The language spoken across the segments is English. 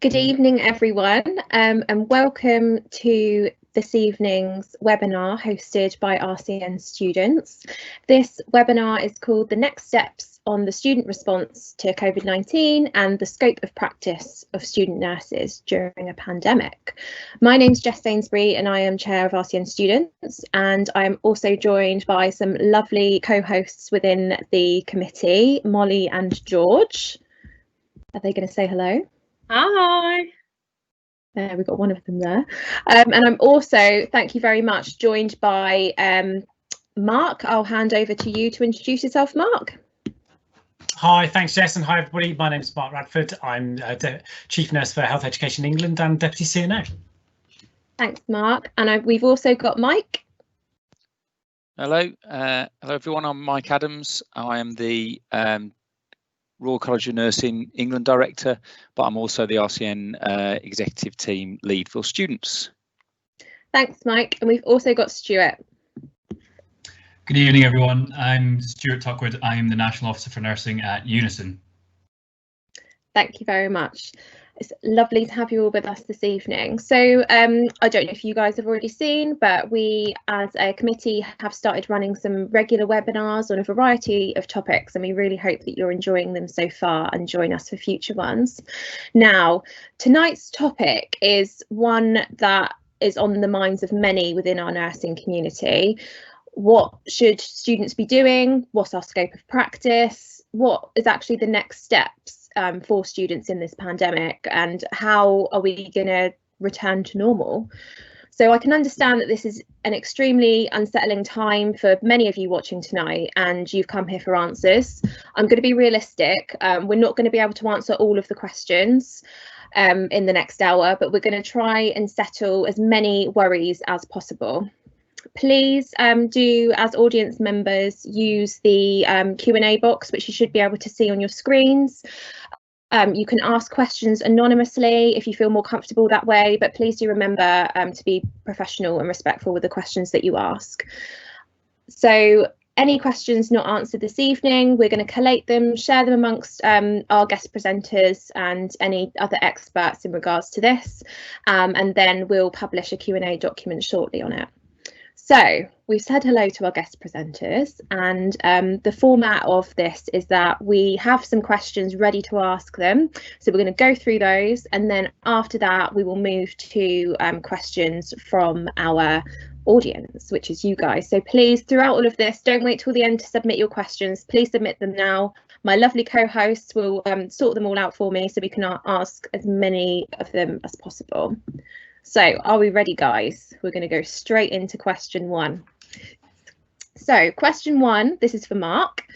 Good evening, everyone, and welcome to this evening's webinar hosted by RCN Students. This webinar is called The Next Steps on the Student Response to COVID-19 and the Scope of Practice of Student Nurses During a Pandemic. My name's Jess Sainsbury and I am Chair of RCN Students, and I am also joined by some lovely co-hosts within the committee, Molly and George. Are they going to say hello? Hi. There, we've got one of them there. And I'm also, thank you very much, joined by Mark. I'll hand over to you to introduce yourself, Mark. Hi, thanks Jess, and hi everybody. My name is Mark Radford. I'm Chief Nurse for Health Education England and Deputy CNO. Thanks, Mark. And we've also got Mike. Hello, hello everyone. I'm Mike Adams. I am the Royal College of Nursing England Director, but I'm also the RCN Executive Team Lead for Students. Thanks, Mike. And we've also got Stuart. Good evening, everyone. I'm Stuart Tuckwood. I am the National Officer for Nursing at Unison. Thank you very much. It's lovely to have you all with us this evening. So I don't know if you guys have already seen, but we as a committee have started running some regular webinars on a variety of topics, and we really hope that you're enjoying them so far and join us for future ones. Now, tonight's topic is one that is on the minds of many within our nursing community. What should students be doing? What's our scope of practice? What is actually the next steps for students in this pandemic, and how are we going to return to normal? So I can understand that this is an extremely unsettling time for many of you watching tonight, and you've come here for answers. I'm going to be realistic. We're not going to be able to answer all of the questions in the next hour, but we're going to try and settle as many worries as possible. Please do, as audience members, use the Q&A box, which you should be able to see on your screens. You can ask questions anonymously if you feel more comfortable that way, but please do remember to be professional and respectful with the questions that you ask. So any questions not answered this evening, we're going to collate them, share them amongst our guest presenters and any other experts in regards to this, and then we'll publish a Q&A document shortly on it. So we've said hello to our guest presenters, and the format of this is that we have some questions ready to ask them. So we're going to go through those, and then after that we will move to questions from our audience, which is you guys. So please, throughout all of this, don't wait till the end to submit your questions. Please submit them now. My lovely co-hosts will sort them all out for me so we can ask as many of them as possible. So are we ready, guys? We're going to go straight into question one. So question one, this is for Mark.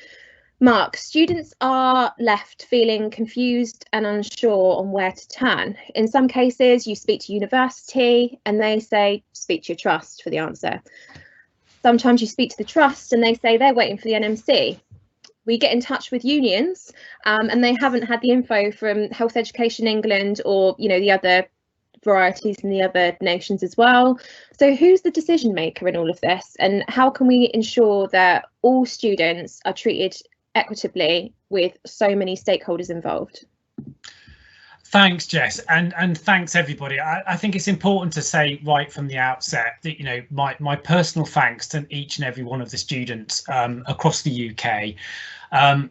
Mark, students are left feeling confused and unsure on where to turn. In some cases, you speak to university and they say, speak to your trust for the answer. Sometimes you speak to the trust and they say they're waiting for the NMC. We get in touch with unions and they haven't had the info from Health Education England or, you know, the other varieties in the other nations as well. So who's the decision maker in all of this, and how can we ensure that all students are treated equitably with so many stakeholders involved? Thanks, Jess, and thanks everybody. I think it's important to say right from the outset that, you know, my personal thanks to each and every one of the students across the UK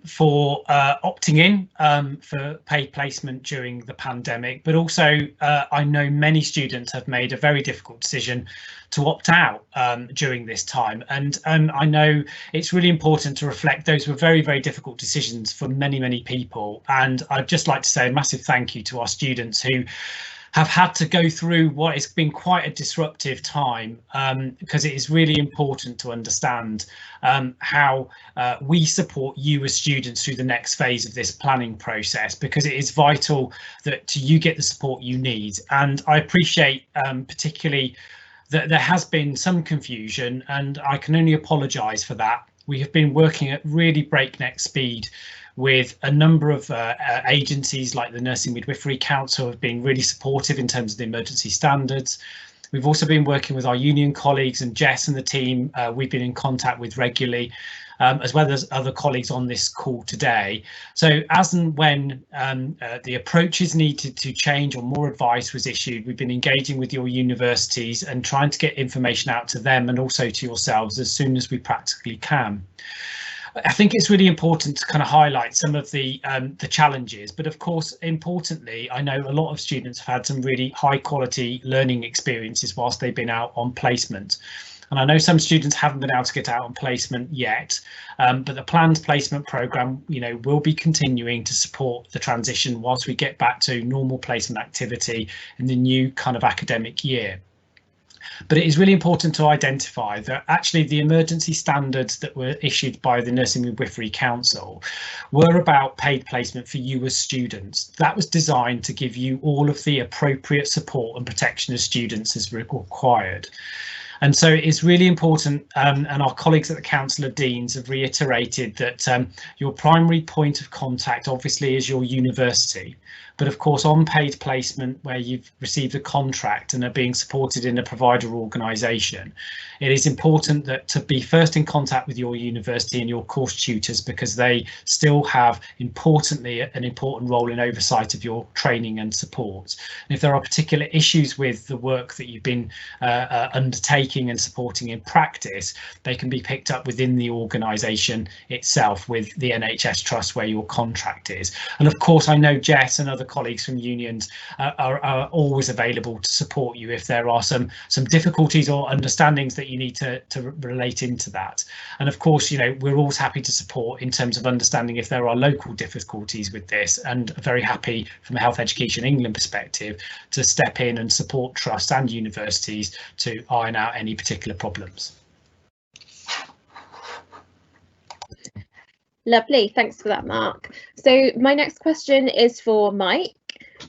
for opting in for paid placement during the pandemic, but also I know many students have made a very difficult decision to opt out during this time, and I know it's really important to reflect those were very, very difficult decisions for many people, and I'd just like to say a massive thank you to our students who have had to go through what has been quite a disruptive time, because it is really important to understand how we support you as students through the next phase of this planning process, because it is vital that you get the support you need. And I appreciate particularly that there has been some confusion, and I can only apologise for that. We have been working at really breakneck speed with a number of agencies like the Nursing Midwifery Council have been really supportive in terms of the emergency standards. We've also been working with our union colleagues, and Jess and the team we've been in contact with regularly, as well as other colleagues on this call today. So as and when the approaches needed to change or more advice was issued, we've been engaging with your universities and trying to get information out to them and also to yourselves as soon as we practically can. I think it's really important to kind of highlight some of the challenges, but of course, importantly, I know a lot of students have had some really high quality learning experiences whilst they've been out on placement. And I know some students haven't been able to get out on placement yet, but the planned placement programme, will be continuing to support the transition whilst we get back to normal placement activity in the new kind of academic year. But it is really important to identify that actually the emergency standards that were issued by the Nursing Midwifery Council were about paid placement for you as students. That was designed to give you all of the appropriate support and protection as students as required. And so it's really important, and our colleagues at the Council of Deans have reiterated that your primary point of contact obviously is your university. But of course, on paid placement, where you've received a contract and are being supported in a provider organisation, it is important that to be first in contact with your university and your course tutors, because they still have importantly an important role in oversight of your training and support. And if there are particular issues with the work that you've been undertaking and supporting in practice, they can be picked up within the organisation itself with the NHS Trust where your contract is. And of course, I know Jess and other colleagues from unions are always available to support you if there are some difficulties or understandings that you need to relate into that. And of course, we're always happy to support in terms of understanding if there are local difficulties with this, and very happy from a Health Education England perspective to step in and support trusts and universities to iron out any particular problems. Lovely, thanks for that, Mark. So my next question is for Mike.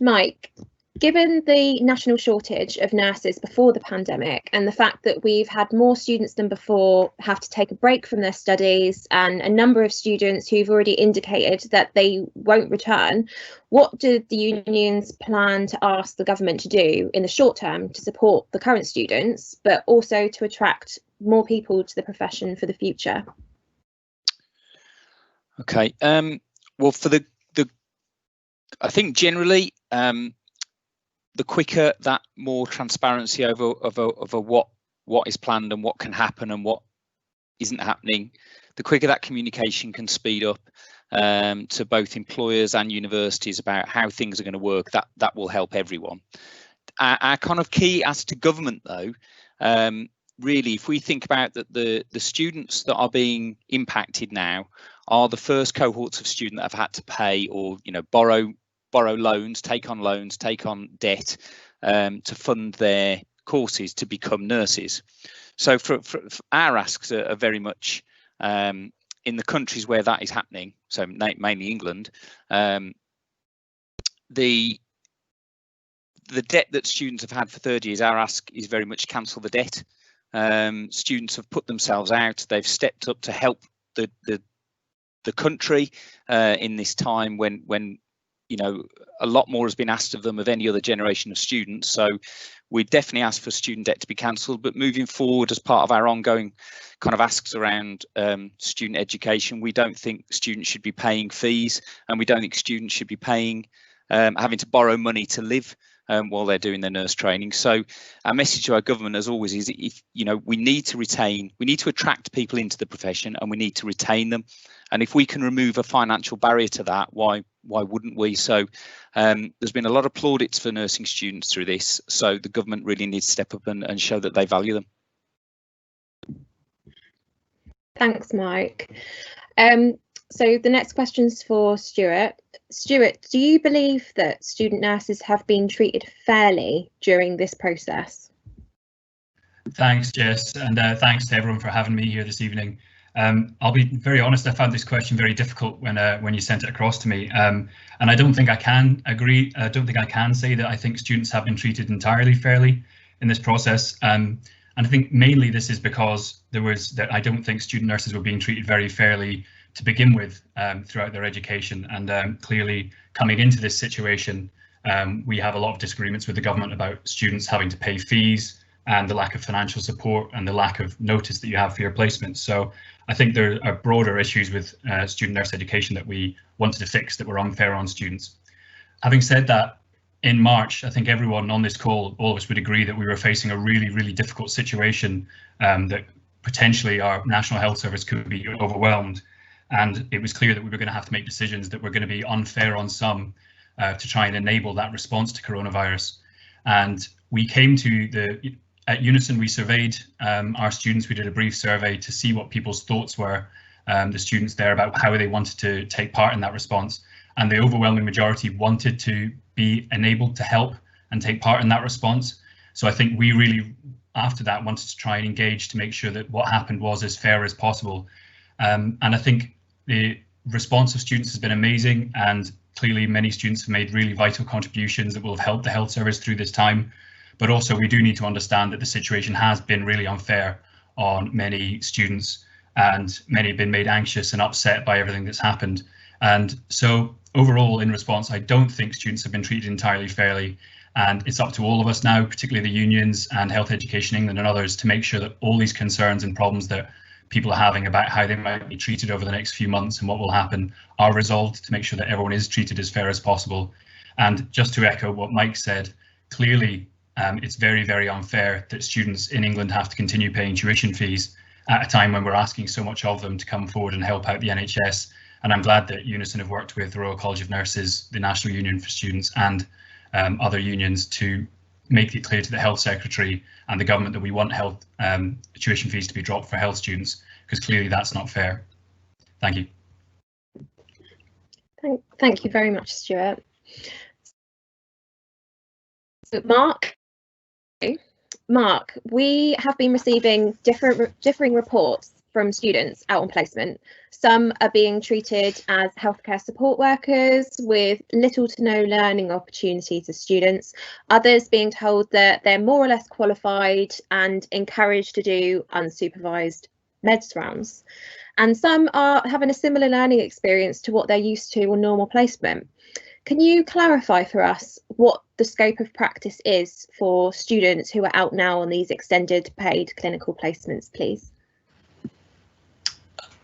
Mike, given the national shortage of nurses before the pandemic and the fact that we've had more students than before have to take a break from their studies and a number of students who've already indicated that they won't return, what do the unions plan to ask the government to do in the short term to support the current students, but also to attract more people to the profession for the future? Okay, well, for the I think generally the quicker that more transparency over what is planned and what can happen and what isn't happening, the quicker that communication can speed up to both employers and universities about how things are going to work, that will help everyone. Our kind of key as to government though, really, if we think about that the students that are being impacted now are the first cohorts of students that have had to pay or borrow loans, take on debt to fund their courses to become nurses. So for our asks are very much in the countries where that is happening, so mainly England, the debt that students have had for third years, our ask is very much cancel the debt. Students have put themselves out, they've stepped up to help the country in this time when a lot more has been asked of them of any other generation of students. So we definitely ask for student debt to be cancelled, but moving forward as part of our ongoing kind of asks around student education, we don't think students should be paying fees, and we don't think students should be paying having to borrow money to live while they're doing their nurse training. So our message to our government as always is, if we need to attract people into the profession and we need to retain them, and if we can remove a financial barrier to that, why wouldn't we? So there's been a lot of plaudits for nursing students through this, so the government really needs to step up and show that they value them. Thanks, Mike. So the next question's for Stuart. Stuart, do you believe that student nurses have been treated fairly during this process? Thanks, Jess, and thanks to everyone for having me here this evening. I'll be very honest, I found this question very difficult when you sent it across to me, and I don't think I can agree. I don't think I can say that I think students have been treated entirely fairly in this process. And I think mainly this is because I don't think student nurses were being treated very fairly to begin with throughout their education, and clearly coming into this situation, we have a lot of disagreements with the government about students having to pay fees and the lack of financial support and the lack of notice that you have for your placements. So I think there are broader issues with student nurse education that we wanted to fix that were unfair on students. Having said that, in March, I think everyone on this call, all of us would agree that we were facing a really, really difficult situation, that potentially our National Health Service could be overwhelmed. And it was clear that we were going to have to make decisions that were going to be unfair on some to try and enable that response to coronavirus. And we came to at Unison, we surveyed our students. We did a brief survey to see what people's thoughts were, the students there, about how they wanted to take part in that response. And the overwhelming majority wanted to be enabled to help and take part in that response. So I think we really, after that, wanted to try and engage to make sure that what happened was as fair as possible. And I think the response of students has been amazing, and clearly many students have made really vital contributions that will have helped the health service through this time. But also we do need to understand that the situation has been really unfair on many students, and many have been made anxious and upset by everything that's happened. And so overall, in response, I don't think students have been treated entirely fairly. And it's up to all of us now, particularly the unions and Health Education England and others, to make sure that all these concerns and problems that people are having about how they might be treated over the next few months and what will happen are resolved, to make sure that everyone is treated as fair as possible. And just to echo what Mike said, clearly it's very, very unfair that students in England have to continue paying tuition fees at a time when we're asking so much of them to come forward and help out the NHS. And I'm glad that Unison have worked with the Royal College of Nurses, the National Union for Students, and other unions to make it clear to the Health Secretary and the government that we want health tuition fees to be dropped for health students, because clearly that's not fair. Thank you. Thank you very much, Stuart. So Mark, we have been receiving differing reports from students out on placement. Some are being treated as healthcare support workers with little to no learning opportunities as students, others being told that they're more or less qualified and encouraged to do unsupervised meds rounds. And some are having a similar learning experience to what they're used to on normal placement. Can you clarify for us what the scope of practice is for students who are out now on these extended paid clinical placements, please?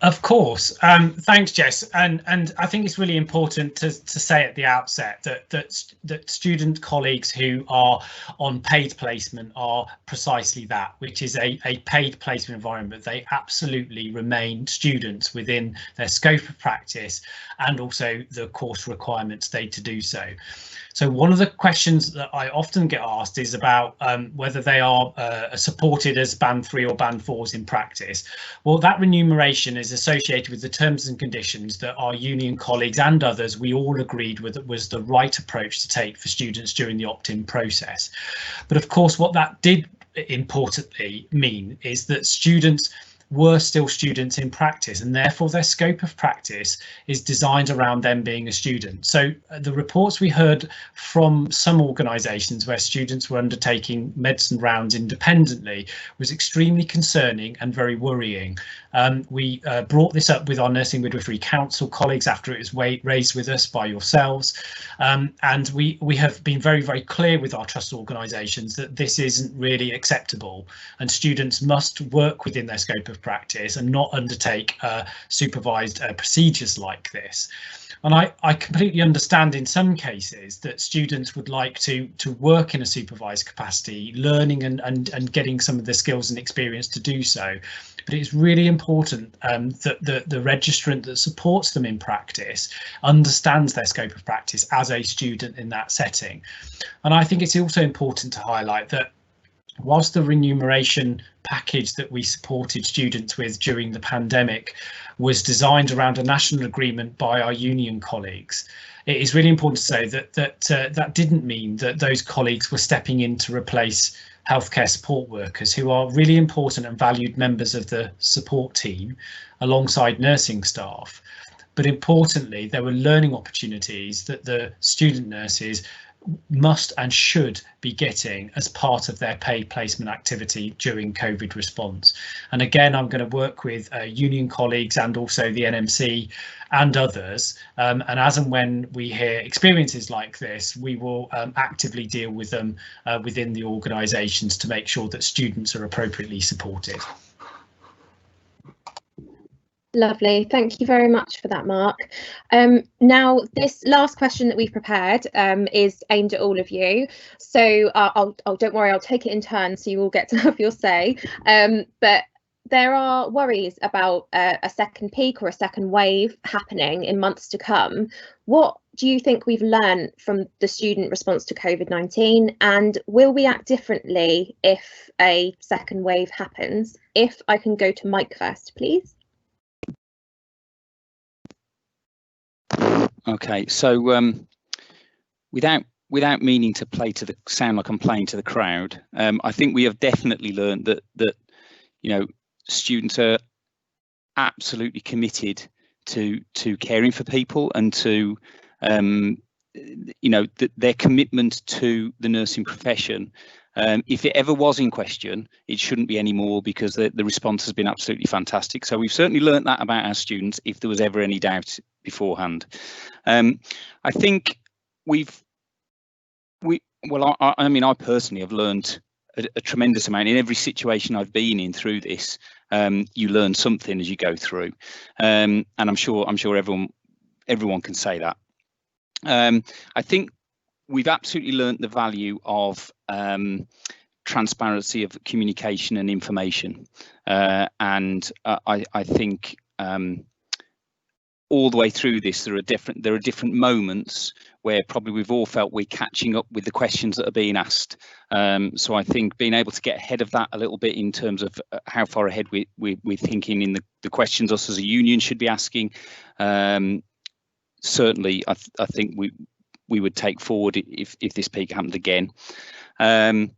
Of course. Thanks, Jess. And I think it's really important to say at the outset that student colleagues who are on paid placement are precisely that, which is a paid placement environment. They absolutely remain students within their scope of practice and also the course requirements they to do so. So one of the questions that I often get asked is about whether they are supported as band 3 or band 4s in practice. Well, that remuneration is associated with the terms and conditions that our union colleagues and others, we all agreed with was the right approach to take for students during the opt-in process. But of course, what that did importantly mean is that students were still students in practice, and therefore their scope of practice is designed around them being a student. So the reports we heard from some organisations where students were undertaking medicine rounds independently was extremely concerning and very worrying. We brought this up with our Nursing Midwifery Council colleagues after it was raised with us by yourselves, and we have been very, very clear with our trust organisations that this isn't really acceptable, and students must work within their scope of practice and not undertake supervised procedures like this. And I completely understand in some cases that students would like to work in a supervised capacity, learning and getting some of the skills and experience to do so. But it's really important that the registrant that supports them in practice understands their scope of practice as a student in that setting. And I think it's also important to highlight that whilst the remuneration package that we supported students with during the pandemic was designed around a national agreement by our union colleagues, it is really important to say that that didn't mean that those colleagues were stepping in to replace healthcare support workers, who are really important and valued members of the support team alongside nursing staff. But importantly, there were learning opportunities that the student nurses must and should be getting as part of their paid placement activity during COVID response. And again, I'm going to work with union colleagues and also the NMC and others, and as and when we hear experiences like this, we will actively deal with them within the organisations to make sure that students are appropriately supported. Lovely, thank you very much for that, Mark. Now, this last question that we've prepared is aimed at all of you. So don't worry, I'll take it in turn so you all get to have your say. But there are worries about a second peak or a second wave happening in months to come. What do you think we've learned from the student response to COVID-19, and will we act differently if a second wave happens? If I can go to Mike first, please. Okay, so without meaning to sound like I'm playing to the crowd, I think we have definitely learned that students are absolutely committed to caring for people and to their commitment to the nursing profession. If it ever was in question, it shouldn't be anymore, because the response has been absolutely fantastic. So we've certainly learned that about our students, if there was ever any doubt beforehand. I think I personally have learned a tremendous amount in every situation I've been in through this. You learn something as you go through, and I'm sure everyone can say that. I think we've absolutely learned the value of transparency of communication and information, and I think all the way through this there are different moments where probably we've all felt we're catching up with the questions that are being asked. So I think being able to get ahead of that a little bit in terms of how far ahead we're thinking in the questions us as a union should be asking, certainly I think we would take forward if this peak happened again. I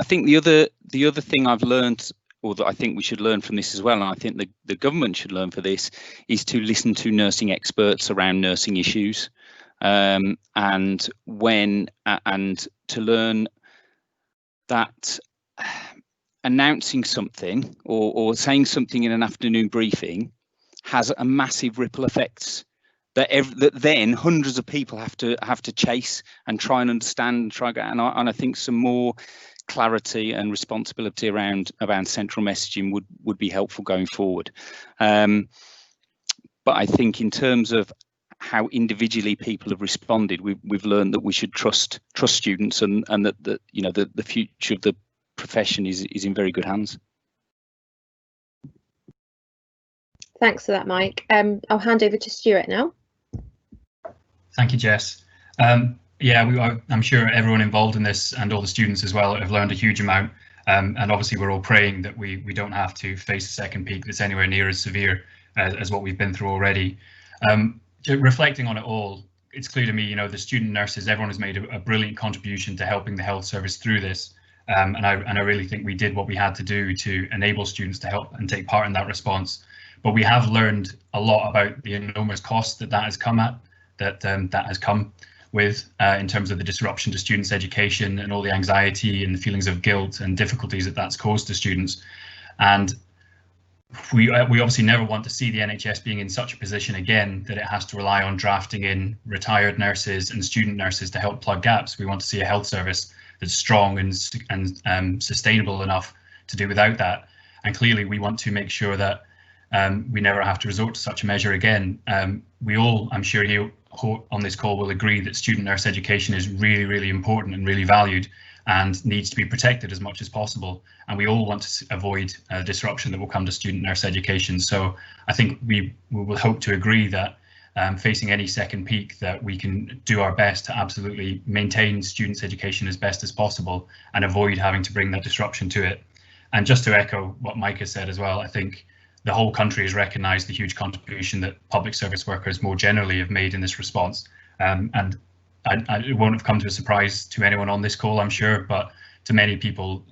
think the other thing I've learned, or that I think we should learn from this as well, and I think the government should learn for this, is to listen to nursing experts around nursing issues, and to learn that announcing something or saying something in an afternoon briefing has a massive ripple effects that then hundreds of people have to chase and try and understand and I think some more clarity and responsibility around central messaging would be helpful going forward. But I think in terms of how individually people have responded, we've learned that we should trust students, and that the future of the profession is in very good hands. Thanks for that, Mike. I'll hand over to Stuart now. Thank you, Jess. Yeah, I'm sure everyone involved in this and all the students as well have learned a huge amount. And obviously we're all praying that we don't have to face a second peak that's anywhere near as severe as what we've been through already. Reflecting on it all, it's clear to me, the student nurses, everyone has made a brilliant contribution to helping the health service through this. And I really think we did what we had to do to enable students to help and take part in that response. But we have learned a lot about the enormous cost that has come with in terms of the disruption to students' education and all the anxiety and the feelings of guilt and difficulties that's caused to students. And we obviously never want to see the NHS being in such a position again that it has to rely on drafting in retired nurses and student nurses to help plug gaps. We want to see a health service that's strong and sustainable enough to do without that. And clearly we want to make sure that we never have to resort to such a measure again. We all, I'm sure here on this call, will agree that student nurse education is really, really important and really valued and needs to be protected as much as possible. And we all want to avoid disruption that will come to student nurse education. So I think we will hope to agree that facing any second peak, that we can do our best to absolutely maintain students' education as best as possible and avoid having to bring that disruption to it. And just to echo what Mike has said as well, I think the whole country has recognised the huge contribution that public service workers more generally have made in this response. And it won't have come to a surprise to anyone on this call, I'm sure, but to many people,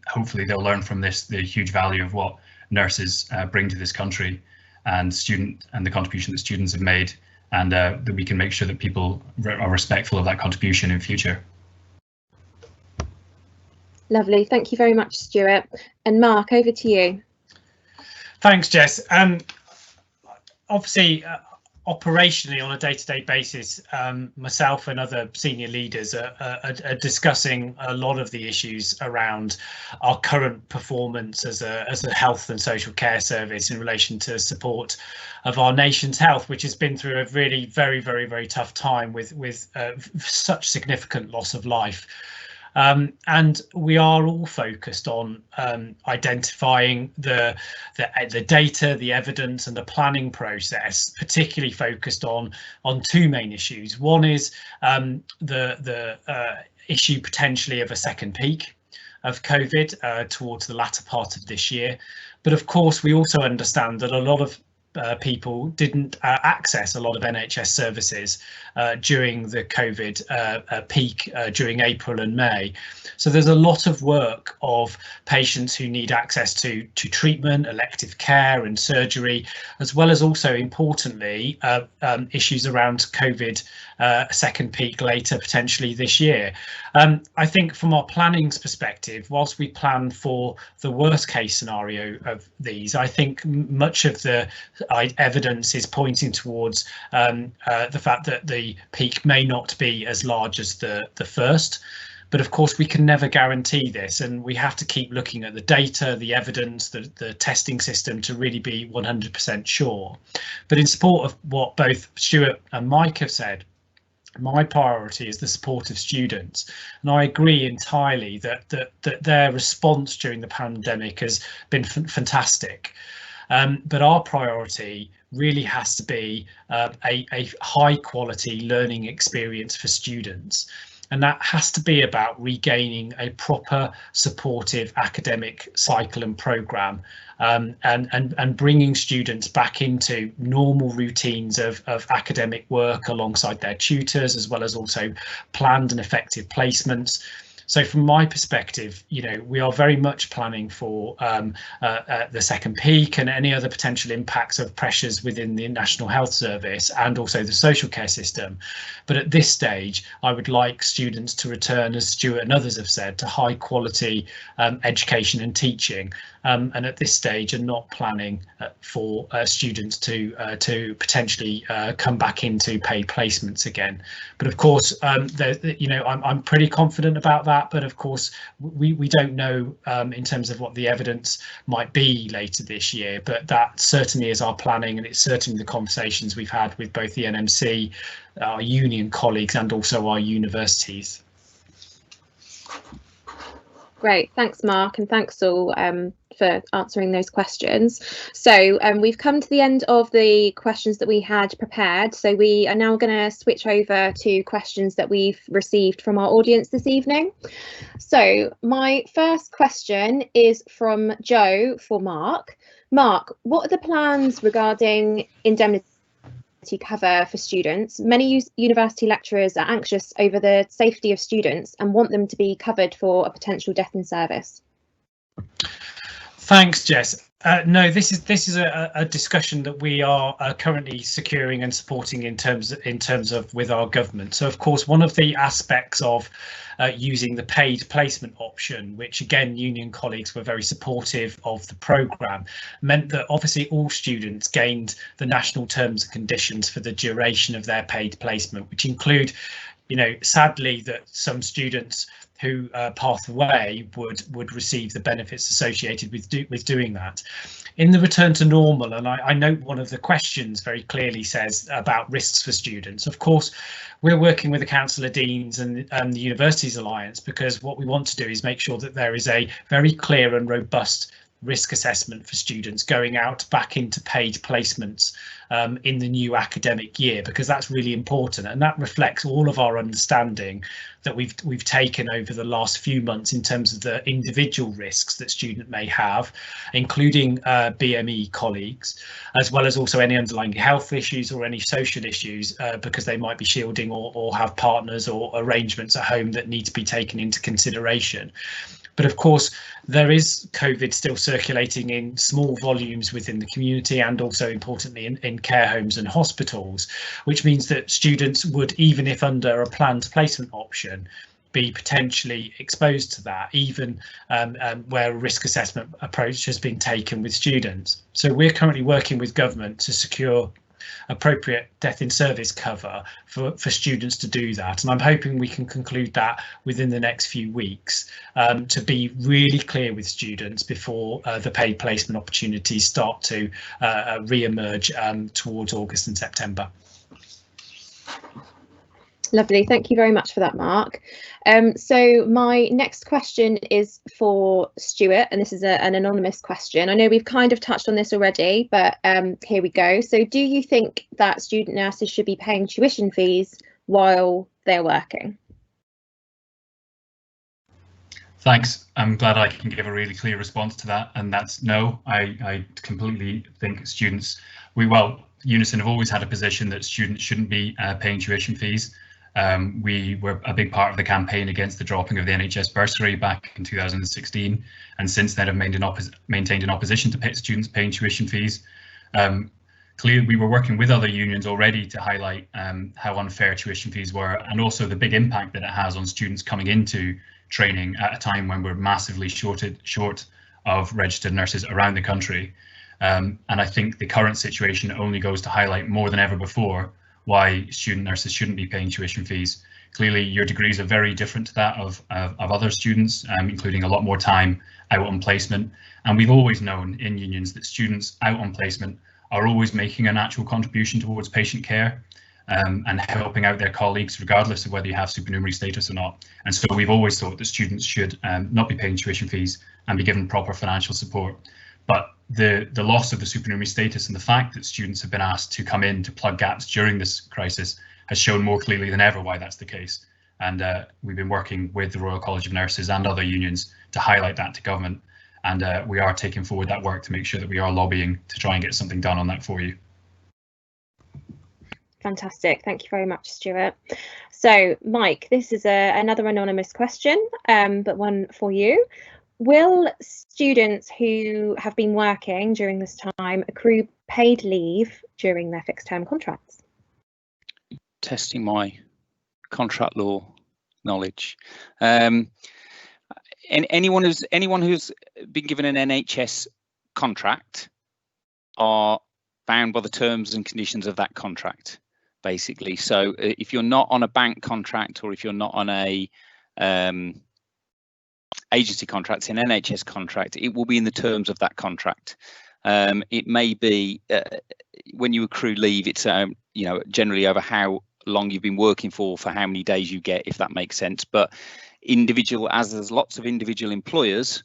hopefully they'll learn from this the huge value of what nurses bring to this country and the contribution that students have made. and that we can make sure that people are respectful of that contribution in future. Lovely, thank you very much, Stuart. And Mark, over to you. Thanks, Jess. Obviously, operationally on a day-to-day basis, myself and other senior leaders are discussing a lot of the issues around our current performance as a health and social care service in relation to support of our nation's health, which has been through a really very tough time with such significant loss of life. And we are all focused on identifying the data, the evidence and the planning process, particularly focused on two main issues. One is the issue potentially of a second peak of COVID towards the latter part of this year. But of course, we also understand that a lot of people didn't access a lot of NHS services during the COVID peak during April and May. So there's a lot of work of patients who need access to treatment, elective care and surgery, as well as also importantly issues around COVID second peak later potentially this year. I think from our planning's perspective, whilst we plan for the worst case scenario of these, I think much of the evidence is pointing towards the fact that the peak may not be as large as the first. But of course, we can never guarantee this, and we have to keep looking at the data, the evidence, the testing system to really be 100% sure. But in support of what both Stuart and Mike have said, my priority is the support of students, and I agree entirely that their response during the pandemic has been fantastic. But our priority really has to be a high quality learning experience for students. And that has to be about regaining a proper supportive academic cycle and programme, and bringing students back into normal routines of academic work alongside their tutors, as well as also planned and effective placements. So from my perspective, you know, we are very much planning for the second peak and any other potential impacts of pressures within the National Health Service and also the social care system. But at this stage, I would like students to return, as Stuart and others have said, to high quality education and teaching. And at this stage, are not planning for students to potentially come back into paid placements again. But of course, you know, I'm pretty confident about that. But of course, we don't know in terms of what the evidence might be later this year. But that certainly is our planning, and it's certainly the conversations we've had with both the NMC, our union colleagues, and also our universities. Great, thanks Mark, and thanks all for answering those questions. So we've come to the end of the questions that we had prepared, so we are now going to switch over to questions that we've received from our audience this evening. So my first question is from Joe for Mark. Mark, what are the plans regarding indemnity cover for students? Many university lecturers are anxious over the safety of students and want them to be covered for a potential death in service. Thanks, Jess. No, this is a discussion that we are currently securing and supporting in terms of with our government. So, of course, one of the aspects of using the paid placement option, which again union colleagues were very supportive of the programme, meant that obviously all students gained the national terms and conditions for the duration of their paid placement, which include, you know, sadly that some students who pass away would receive the benefits associated with doing that. In the return to normal, and I note one of the questions very clearly says about risks for students. Of course, we're working with the Council of Deans and the Universities Alliance, because what we want to do is make sure that there is a very clear and robust risk assessment for students going out back into paid placements in the new academic year, because that's really important, and that reflects all of our understanding that we've taken over the last few months in terms of the individual risks that student may have, including BME colleagues, as well as also any underlying health issues or any social issues, because they might be shielding or have partners or arrangements at home that need to be taken into consideration. But of course, there is COVID still circulating in small volumes within the community, and also importantly in care homes and hospitals, which means that students would, even if under a planned placement option, be potentially exposed to that, even where a risk assessment approach has been taken with students. So we're currently working with government to secure appropriate death in service cover for students to do that, and I'm hoping we can conclude that within the next few weeks, to be really clear with students before the paid placement opportunities start to re-emerge towards August and September. Lovely, thank you very much for that, Mark. So my next question is for Stuart, and this is an anonymous question. I know we've kind of touched on this already, but here we go. So do you think that student nurses should be paying tuition fees while they're working? Thanks. I'm glad I can give a really clear response to that, and that's no. I completely think students, Unison have always had a position that students shouldn't be paying tuition fees. We were a big part of the campaign against the dropping of the NHS bursary back in 2016, and since then have maintained an opposition to students paying tuition fees. Clearly, we were working with other unions already to highlight how unfair tuition fees were, and also the big impact that it has on students coming into training at a time when we're massively short of registered nurses around the country. And I think the current situation only goes to highlight more than ever before why student nurses shouldn't be paying tuition fees. Clearly, your degrees are very different to that of other students, including a lot more time out on placement. And we've always known in unions that students out on placement are always making an actual contribution towards patient care and helping out their colleagues, regardless of whether you have supernumerary status or not. And so we've always thought that students should not be paying tuition fees and be given proper financial support. But the loss of the supernumerary status and the fact that students have been asked to come in to plug gaps during this crisis has shown more clearly than ever why that's the case. And we've been working with the Royal College of Nurses and other unions to highlight that to government. And we are taking forward that work to make sure that we are lobbying to try and get something done on that for you. Fantastic, thank you very much, Stuart. So, Mike, this is another anonymous question, but one for you. Will students who have been working during this time accrue paid leave during their fixed term contracts? Testing my contract law knowledge. Anyone who's been given an NHS contract are bound by the terms and conditions of that contract, basically. So if you're not on a bank contract, or if you're not on a agency contract, an NHS contract, it will be in the terms of that contract. It may be when you accrue leave, it's generally over how long you've been working for how many days you get, if that makes sense. But as there's lots of individual employers,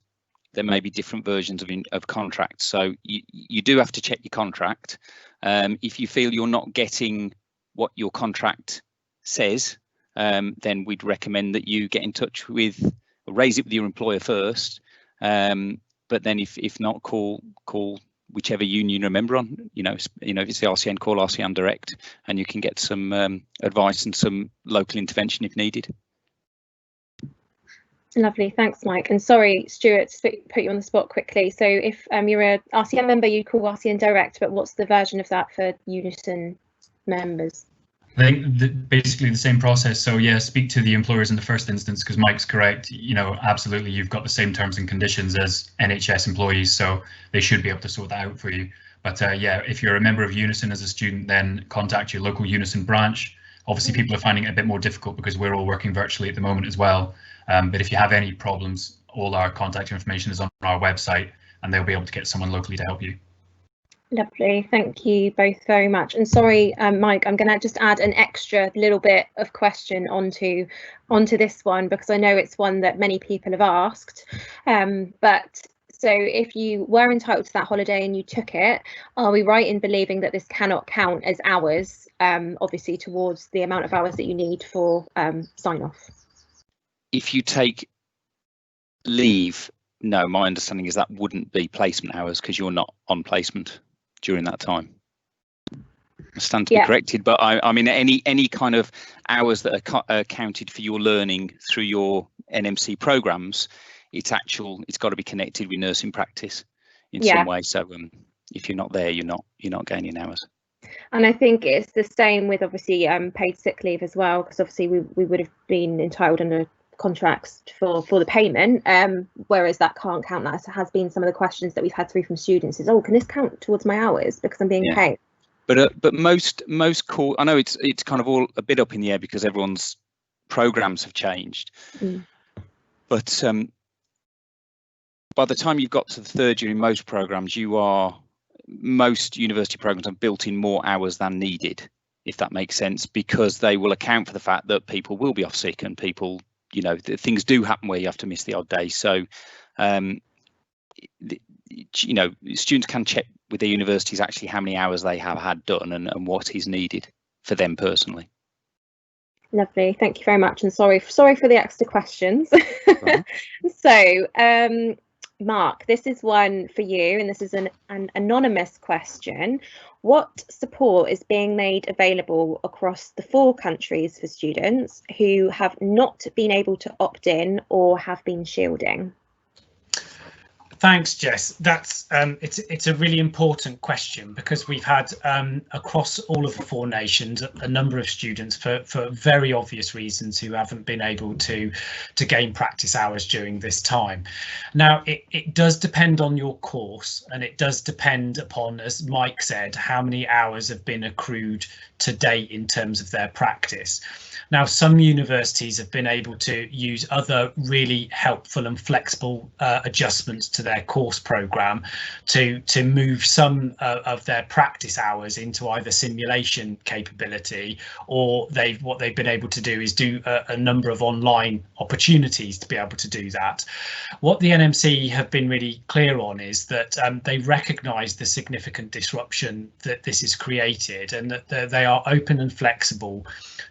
there may be different versions of contracts. So you do have to check your contract. If you feel you're not getting what your contract says, then we'd recommend that you get in touch with, raise it with your employer first, but then if not, call whichever union you're a member on. If it's the RCN, call RCN direct, and you can get some advice and some local intervention if needed. Lovely, thanks, Mike. And sorry, Stuart, to put you on the spot quickly. So if you're a RCN member, you call RCN direct, but what's the version of that for Unison members? I think basically the same process. So yeah, speak to the employers in the first instance, because Mike's correct. Absolutely, you've got the same terms and conditions as NHS employees, so they should be able to sort that out for you. But yeah, if you're a member of Unison as a student, then contact your local Unison branch. Obviously, people are finding it a bit more difficult because we're all working virtually at the moment as well. But if you have any problems, all our contact information is on our website, and they'll be able to get someone locally to help you. Lovely, thank you both very much. And sorry, Mike, I'm going to just add an extra little bit of question onto this one, because I know it's one that many people have asked. But so if you were entitled to that holiday and you took it, are we right in believing that this cannot count as hours, obviously towards the amount of hours that you need for sign off? If you take leave, no, my understanding is that wouldn't be placement hours, because you're not on placement during that time. I stand to be corrected, but I mean any kind of hours that are counted for your learning through your NMC programs, it's got to be connected with nursing practice in Yeah. some way. So if you're not there, you're not gaining hours. And I think it's the same with obviously paid sick leave as well, because obviously we would have been entitled under contracts for the payment, whereas that can't count. That has been some of the questions that we've had through from students is, oh, can this count towards my hours because I'm being paid? But most core, I know it's kind of all a bit up in the air because everyone's programs have changed. But by the time you've got to the third year in most programs, most university programs have built in more hours than needed, if that makes sense, because they will account for the fact that people will be off sick and people, things do happen where you have to miss the odd day. So, students can check with their universities actually how many hours they have had done and what is needed for them personally. Lovely, thank you very much, and sorry for the extra questions. So, Mark, this is one for you, and this is an anonymous question. What support is being made available across the 4 countries for students who have not been able to opt in or have been shielding? Thanks, Jess. That's it's a really important question because we've had across all of the 4 nations a number of students for very obvious reasons who haven't been able to gain practice hours during this time. Now, it does depend on your course, and it does depend upon, as Mike said, how many hours have been accrued to date in terms of their practice. Now, some universities have been able to use other really helpful and flexible adjustments to their course programme to move some of their practice hours into either simulation capability, or what they've been able to do is do a number of online opportunities to be able to do that. What the NMC have been really clear on is that they recognise the significant disruption that this has created, and that they are open and flexible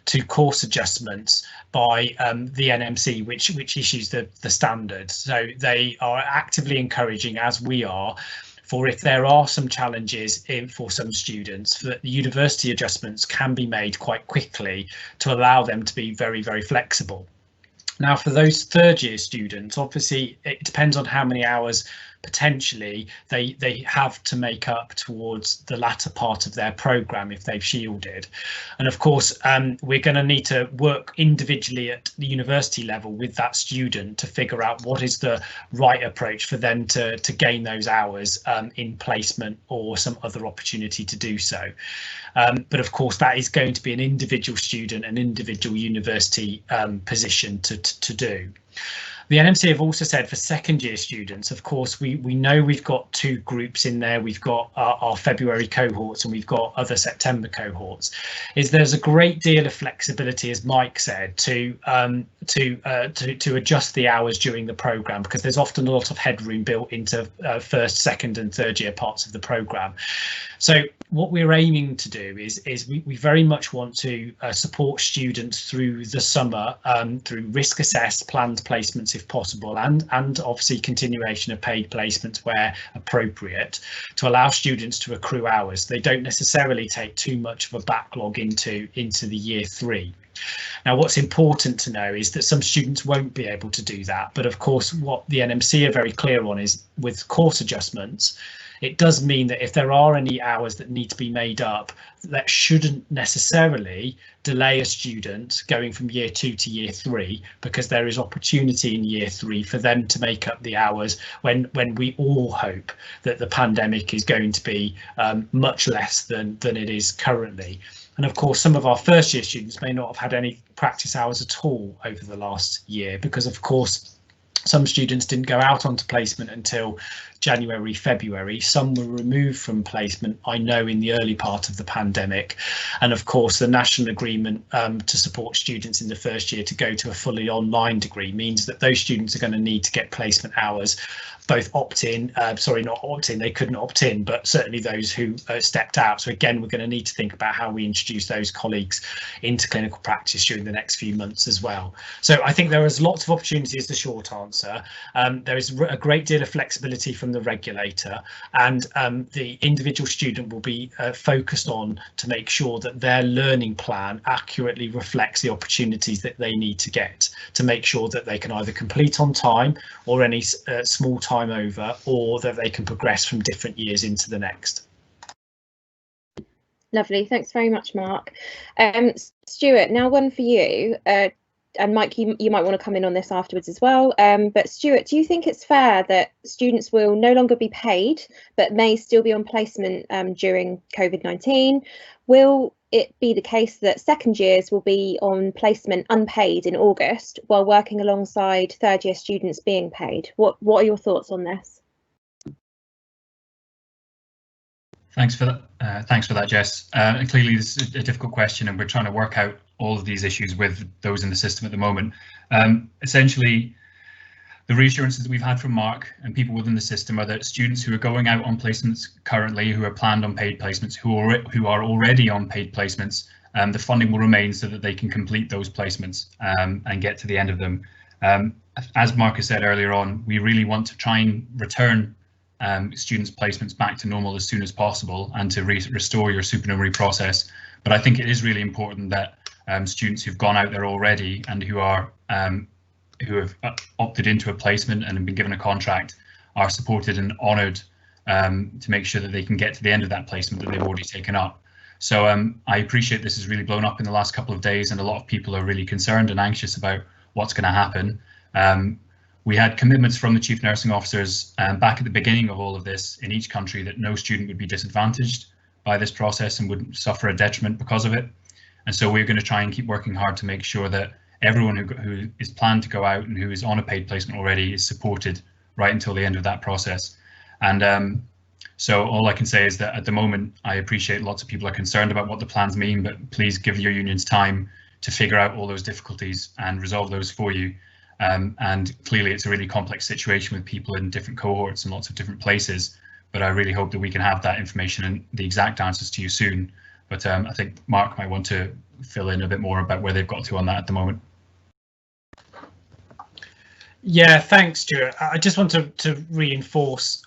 to course adjustments by the NMC, which issues the standards. So they are actively encouraging, as we are, for if there are some challenges for some students, that the university adjustments can be made quite quickly to allow them to be very, very flexible. Now, for those third year students, obviously it depends on how many hours potentially they have to make up towards the latter part of their programme if they've shielded. And of course, we're going to need to work individually at the university level with that student to figure out what is the right approach for them to gain those hours in placement or some other opportunity to do so. But of course, that is going to be an individual student and individual university position to do. The NMC have also said for second year students, of course, we know we've got 2 groups in there. We've got our February cohorts and we've got other September cohorts. There's a great deal of flexibility, as Mike said, to adjust the hours during the programme, because there's often a lot of headroom built into first, second and third year parts of the programme. So what we're aiming to do is we very much want to support students through the summer through risk assessed planned placements if possible, and obviously continuation of paid placements where appropriate, to allow students to accrue hours. They don't necessarily take too much of a backlog into the year 3. Now, what's important to know is that some students won't be able to do that. But of course, what the NMC are very clear on is with course adjustments, it does mean that if there are any hours that need to be made up, that shouldn't necessarily delay a student going from year 2 to year 3, because there is opportunity in year 3 for them to make up the hours when we all hope that the pandemic is going to be much less than it is currently. And of course, some of our first year students may not have had any practice hours at all over the last year, because of course some students didn't go out onto placement until January, February. Some were removed from placement, I know, in the early part of the pandemic. And of course, the national agreement to support students in the first year to go to a fully online degree means that those students are going to need to get placement hours both opt-in, sorry, not opt-in, they couldn't opt in, but certainly those who stepped out. So again, we're going to need to think about how we introduce those colleagues into clinical practice during the next few months as well. So I think there is lots of opportunities, the short answer. There is a great deal of flexibility from the regulator, and the individual student will be focused on to make sure that their learning plan accurately reflects the opportunities that they need to get to make sure that they can either complete on time or any small time over, or that they can progress from different years into the next. Lovely, thanks very much, Mark. Stuart, now one for you, and Mike, you might want to come in on this afterwards as well. But Stuart, do you think it's fair that students will no longer be paid but may still be on placement during COVID-19? Will it be the case that second years will be on placement unpaid in August while working alongside third year students being paid? What are your thoughts on this? Thanks for that, Jess. Clearly, this is a difficult question, and we're trying to work out all of these issues with those in the system at the moment. Essentially, the reassurances that we've had from Mark and people within the system are that students who are going out on placements currently, who are planned on paid placements, who are already on paid placements, the funding will remain so that they can complete those placements and get to the end of them. As Mark said earlier on, we really want to try and return students' placements back to normal as soon as possible and to restore your supernumerary process. But I think it is really important that students who've gone out there already and who have opted into a placement and have been given a contract are supported and honoured to make sure that they can get to the end of that placement that they've already taken up. So I appreciate this has really blown up in the last couple of days, and a lot of people are really concerned and anxious about what's going to happen. We had commitments from the chief nursing officers back at the beginning of all of this in each country that no student would be disadvantaged by this process and would suffer a detriment because of it. And so we're going to try and keep working hard to make sure that everyone who is planned to go out and who is on a paid placement already is supported right until the end of that process. And so all I can say is that at the moment, I appreciate lots of people are concerned about what the plans mean, but please give your unions time to figure out all those difficulties and resolve those for you. And clearly it's a really complex situation with people in different cohorts and lots of different places, but I really hope that we can have that information and the exact answers to you soon. But I think Mark might want to fill in a bit more about where they've got to on that at the moment. Yeah, thanks, Stuart. I just want to reinforce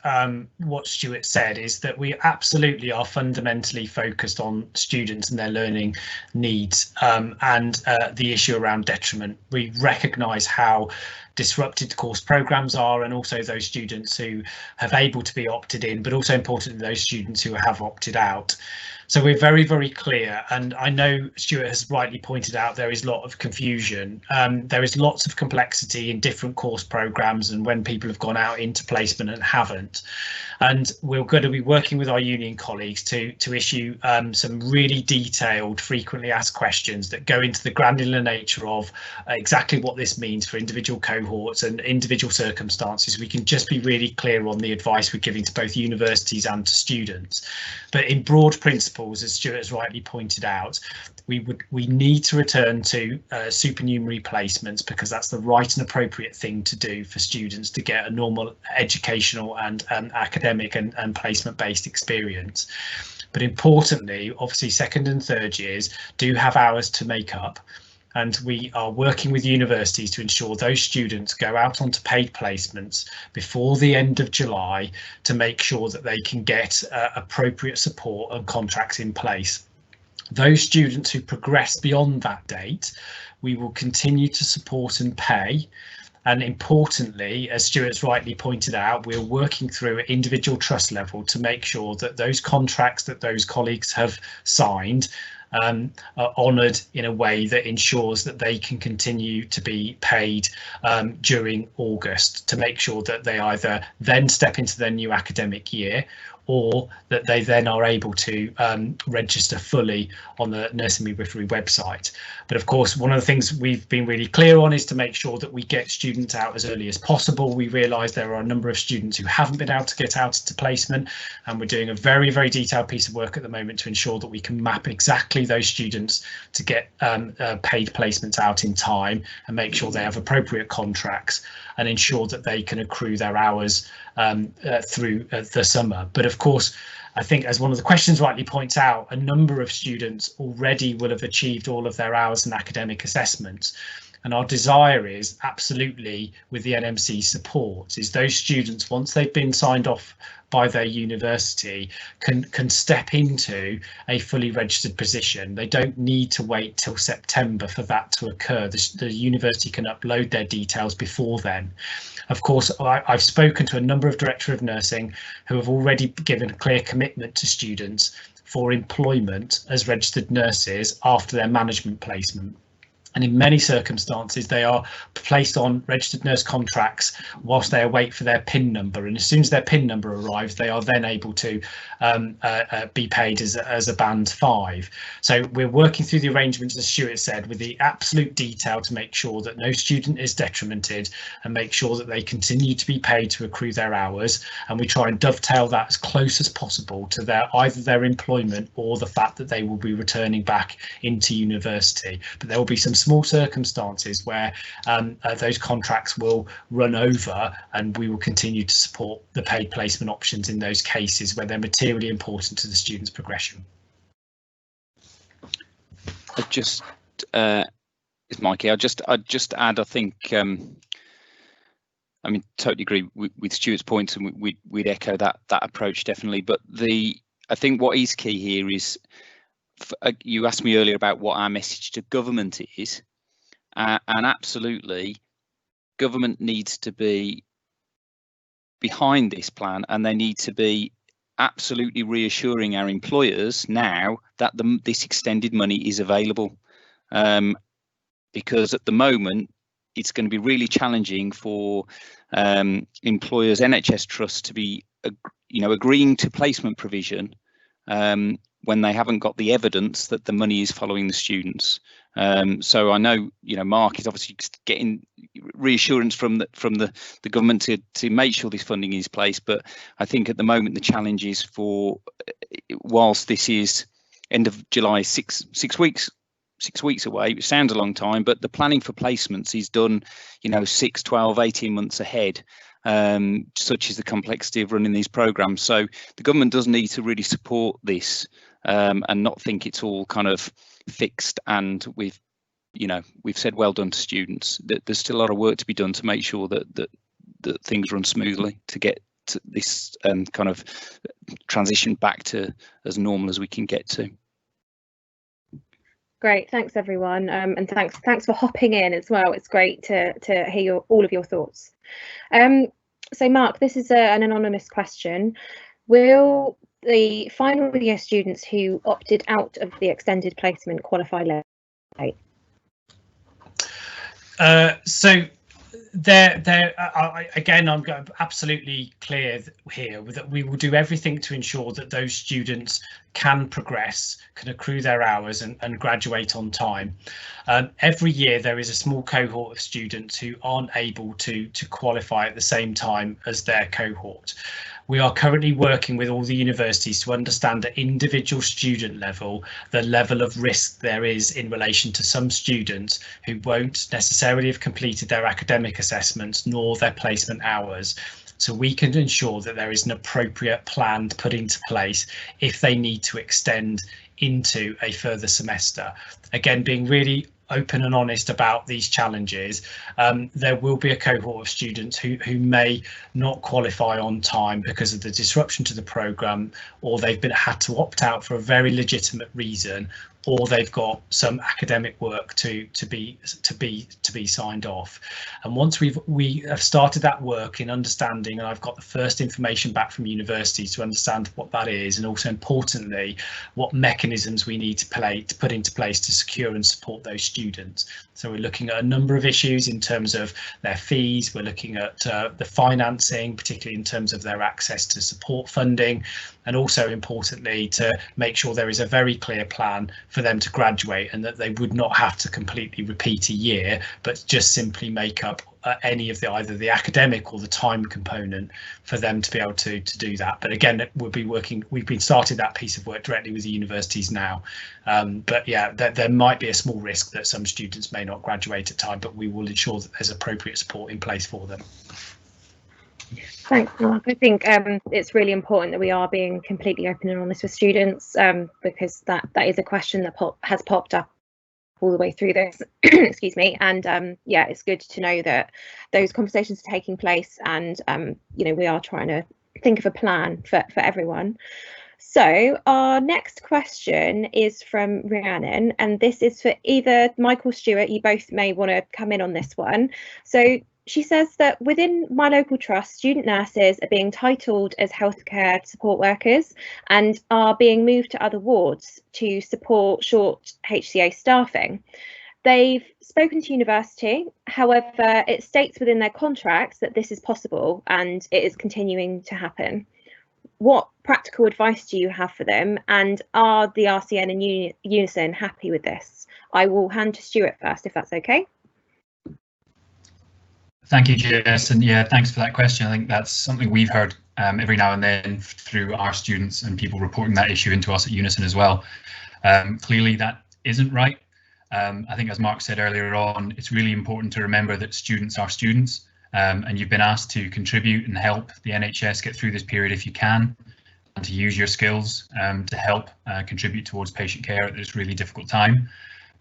what Stuart said, is that we absolutely are fundamentally focused on students and their learning needs and the issue around detriment. We recognise how disrupted course programmes are, and also those students who have able to be opted in, but also importantly those students who have opted out. So we're very, very clear, and I know Stuart has rightly pointed out there is a lot of confusion. There is lots of complexity in different course programmes and when people have gone out into placement and haven't. And we're going to be working with our union colleagues to issue some really detailed, frequently asked questions that go into the granular nature of exactly what this means for individual cohorts and individual circumstances. We can just be really clear on the advice we're giving to both universities and to students. But in broad principles, as Stuart has rightly pointed out, we need to return to supernumerary placements because that's the right and appropriate thing to do for students to get a normal educational and academic and placement based experience. But importantly, obviously second and third years do have hours to make up, and we are working with universities to ensure those students go out onto paid placements before the end of July to make sure that they can get appropriate support and contracts in place. Those students who progress beyond that date, we will continue to support and pay. And importantly, as Stuart's rightly pointed out, we're working through at individual trust level to make sure that those contracts that those colleagues have signed are honoured in a way that ensures that they can continue to be paid during August, to make sure that they either then step into their new academic year or that they then are able to register fully on the Nursing Midwifery website. But of course, one of the things we've been really clear on is to make sure that we get students out as early as possible. We realise there are a number of students who haven't been able to get out into placement, and we're doing a very, very detailed piece of work at the moment to ensure that we can map exactly those students to get paid placements out in time and make sure they have appropriate contracts. and ensure that they can accrue their hours through the summer. But of course, I think, as one of the questions rightly points out, a number of students already will have achieved all of their hours and academic assessments. And our desire is absolutely, with the NMC support, is those students, once they've been signed off by their university, can step into a fully registered position. They don't need to wait till September for that to occur. The university can upload their details before then. Of course, I've spoken to a number of Director of Nursing who have already given a clear commitment to students for employment as registered nurses after their management placement. And in many circumstances, they are placed on registered nurse contracts whilst they await for their PIN number. And as soon as their PIN number arrives, they are then able to be paid as a band 5. So we're working through the arrangements, as Stuart said, with the absolute detail to make sure that no student is detrimented and make sure that they continue to be paid to accrue their hours. And we try and dovetail that as close as possible to either their employment or the fact that they will be returning back into university. But there will be some small circumstances where those contracts will run over, and we will continue to support the paid placement options in those cases where they're materially important to the student's progression. It's Mikey. I'd just add, I think, I mean, totally agree with Stuart's points, and we'd echo that approach definitely. But I think what is key here is, you asked me earlier about what our message to government is, and absolutely, government needs to be behind this plan, and they need to be absolutely reassuring our employers now that this extended money is available, because at the moment it's going to be really challenging for employers, NHS trusts, to be agreeing to placement provision when they haven't got the evidence that the money is following the students. So I know, Mark is obviously getting reassurance from the government to make sure this funding is placed. But I think at the moment the challenge is whilst this is end of July, six weeks away, it sounds a long time, but the planning for placements is done, 6, 12, 18 months ahead. Such is the complexity of running these programs. So the government does need to really support this, and not think it's all kind of fixed and we've said well done to students. There's still a lot of work to be done to make sure that things run smoothly to get to this kind of transition back to as normal as we can get to. Great, thanks everyone, and thanks for hopping in as well. It's great to hear all of your thoughts. So Mark, this is an anonymous question. Will the final year students who opted out of the extended placement qualify late? So again, I'm absolutely clear here that we will do everything to ensure that those students can progress, can accrue their hours and graduate on time. Every year there is a small cohort of students who aren't able to qualify at the same time as their cohort. We are currently working with all the universities to understand at individual student level the level of risk there is in relation to some students who won't necessarily have completed their academic assessments nor their placement hours. So we can ensure that there is an appropriate plan put into place if they need to extend into a further semester. Again, being really open and honest about these challenges, there will be a cohort of students who may not qualify on time because of the disruption to the programme, or they've had to opt out for a very legitimate reason, or they've got some academic work to be signed off. And once we have started that work in understanding, and I've got the first information back from universities to understand what that is, and also importantly what mechanisms we need to put into place to secure and support those students. So we're looking at a number of issues in terms of their fees, we're looking at the financing, particularly in terms of their access to support funding, and also importantly to make sure there is a very clear plan for them to graduate and that they would not have to completely repeat a year, but just simply make up any of either the academic or the time component for them to be able to do that. But again, we've been starting that piece of work directly with the universities now. But yeah, there might be a small risk that some students may not graduate at time, but we will ensure that there's appropriate support in place for them. Thanks, Mark. I think it's really important that we are being completely open and honest with students, because that is a question that has popped up all the way through this. Excuse me. And yeah, it's good to know that those conversations are taking place, and you know, we are trying to think of a plan for everyone. So our next question is from Rhiannon, and this is for either Michael or Stuart. You both may want to come in on this one. So she says that within my local trust, student nurses are being titled as healthcare support workers and are being moved to other wards to support short HCA staffing. They've spoken to university, however, it states within their contracts that this is possible and it is continuing to happen. What practical advice do you have for them, and are the RCN and Unison happy with this? I will hand to Stuart first, if that's okay. Thank you, Jess, and yeah, thanks for that question. I think that's something we've heard every now and then through our students and people reporting that issue into us at Unison as well. Clearly that isn't right. I think, as Mark said earlier on, it's really important to remember that students are students, and you've been asked to contribute and help the NHS get through this period if you can, and to use your skills to help contribute towards patient care at this really difficult time.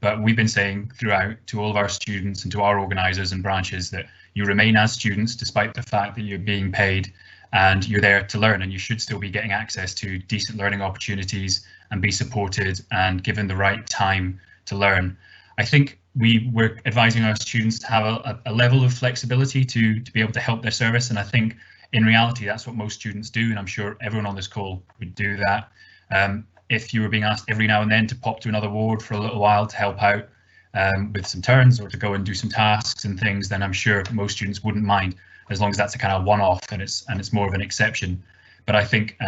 But we've been saying throughout to all of our students and to our organisers and branches that you remain as students despite the fact that you're being paid, and you're there to learn, and you should still be getting access to decent learning opportunities and be supported and given the right time to learn. I think we're advising our students to have a level of flexibility to be able to help their service, and I think in reality that's what most students do, and I'm sure everyone on this call would do that. If you were being asked every now and then to pop to another ward for a little while to help out with some turns or to go and do some tasks and things, then I'm sure most students wouldn't mind, as long as that's a kind of one-off and it's more of an exception. But I think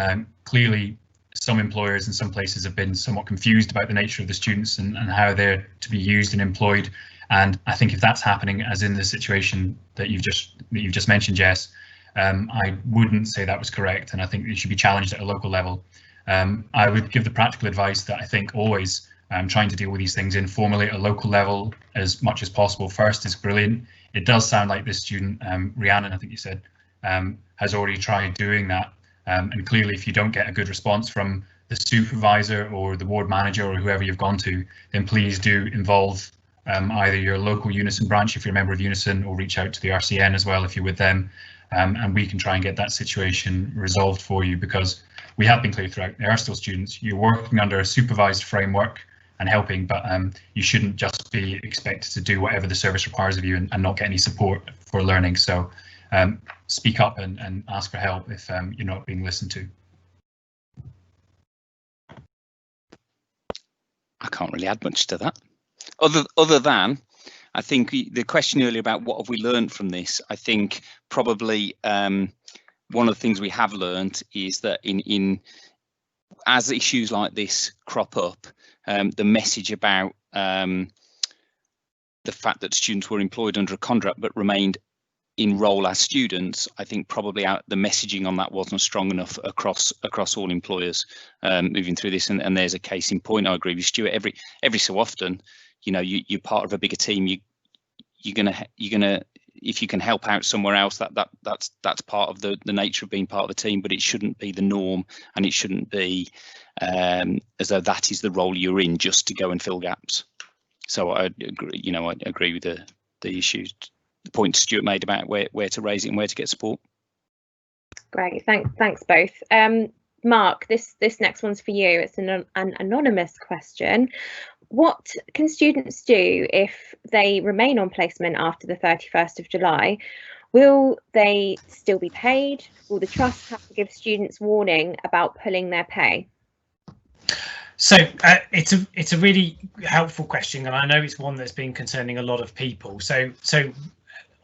clearly some employers in some places have been somewhat confused about the nature of the students and how they're to be used and employed. And I think if that's happening, as in the situation that you've just mentioned, Jess, I wouldn't say that was correct, and I think it should be challenged at a local level. I would give the practical advice that I think always trying to deal with these things informally at a local level as much as possible first is brilliant. It does sound like this student, Rhiannon, I think you said, has already tried doing that. And clearly, if you don't get a good response from the supervisor or the ward manager or whoever you've gone to, then please do involve either your local Unison branch if you're a member of Unison, or reach out to the RCN as well if you're with them. And we can try and get that situation resolved for you, because we have been clear throughout, there are still students. You're working under a supervised framework and helping, but you shouldn't just be expected to do whatever the service requires of you and not get any support for learning. So speak up and ask for help if you're not being listened to. I can't really add much to that, other than I think the question earlier about what have we learned from this, I think probably one of the things we have learned is that as issues like this crop up, the message about the fact that students were employed under a contract but remained in role as students, I think probably the messaging on that wasn't strong enough across all employers moving through this. And there's a case in point. I agree with Stuart. Every so often, you know, you're part of a bigger team. You're gonna if you can help out somewhere else, that's part of the nature of being part of a team. But it shouldn't be the norm, and it shouldn't be as though that is the role you're in just to go and fill gaps. So I agree. You know, I agree with the issues. The point Stuart made about where to raise it and where to get support. Great, thanks both. Mark, this next one's for you. It's an anonymous question. What can students do if they remain on placement after the 31st of July? Will they still be paid? Will the trust have to give students warning about pulling their pay? So it's a really helpful question, and I know it's one that's been concerning a lot of people. So